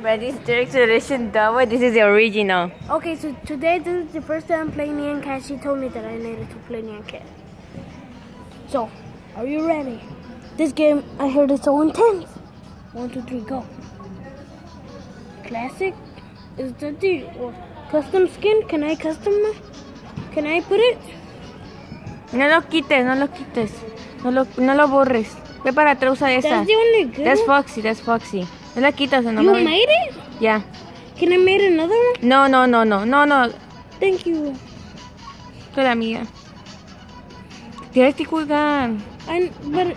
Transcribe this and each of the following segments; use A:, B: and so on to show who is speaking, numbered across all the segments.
A: But this Direct Edition double, this is the original.
B: Okay, so today this is the first time I'm playing Nyan Cat. She told me that I needed to play Nyan Cat. So, are you ready? This game, I heard it's so intense. 1, 2, 3, go. Classic is the deal. Custom skin, can I customize? Can I put it?
A: No lo quites, no lo quites. No lo borres. Ve para atrás, usa esa.
B: That's the only good
A: That's
B: one?
A: Foxy, that's Foxy. No la quitas o no.
B: You made it?
A: Yeah.
B: Can I make another one?
A: No.
B: Thank you.
A: Tú la mía. Tienes que colgar.
B: But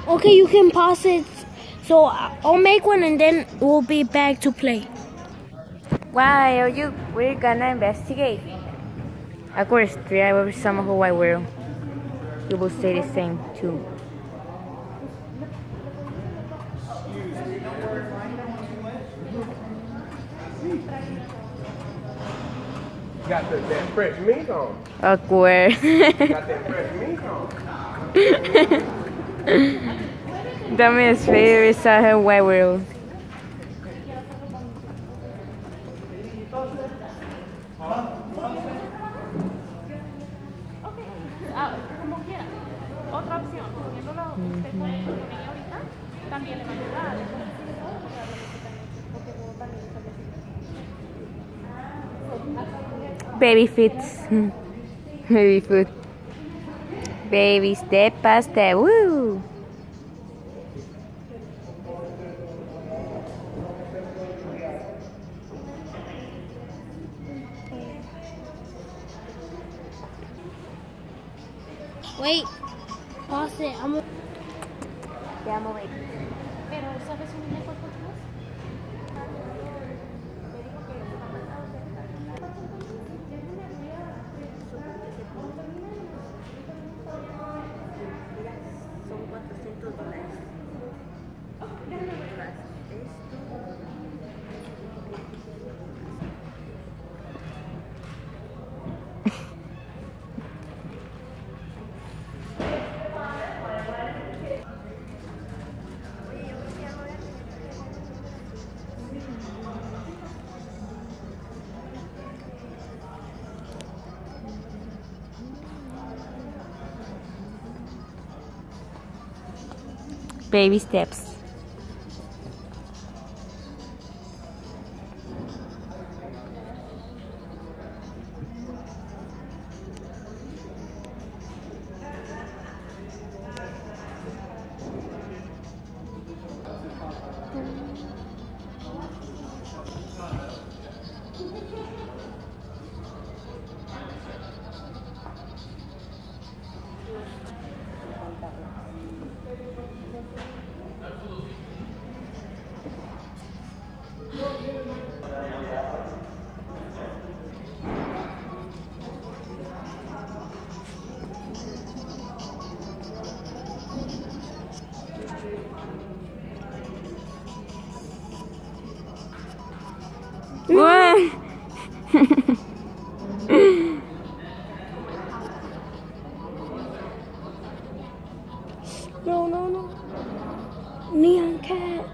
B: okay, you can pause it. So I'll make one and then we'll be back to play.
A: Why are you? We're gonna investigate. Of course, I will some who I will. You will say the same too.
C: Got that fresh meat on.
A: Awkward.
C: Got that fresh meat on.
A: Dame his favorite Sahel white world.
D: Como quiera. Otra opción, poniéndolo usted con ella ahorita, también le va a ayudar.
A: Baby feet. Baby foot. Baby step by step. Woo!
B: Wait, pause it.
A: Yeah, I'm awake.
D: Pero, ¿sabes un mejor por
A: Son $400. Baby steps. What?
B: No. Nyan Cat.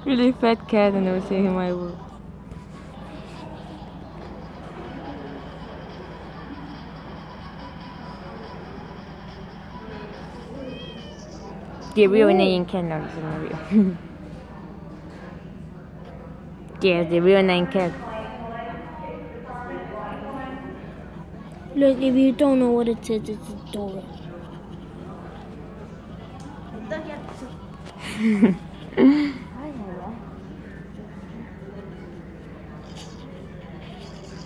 A: Really fat cat, and I was saying my word. The real name cannot is not real. Yeah, the real name cat.
B: Look, if you don't know what it is, it's Dora.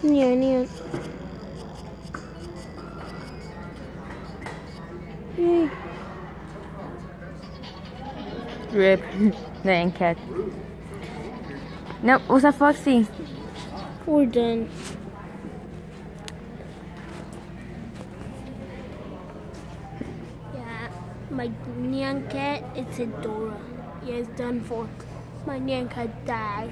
B: Nyan. Yay.
A: Rip. Nyan cat. No, usa Foxy.
B: We're done. Yeah, my Nyan Cat, it's a Dora. Yeah, it's done for. My Nyan Cat died.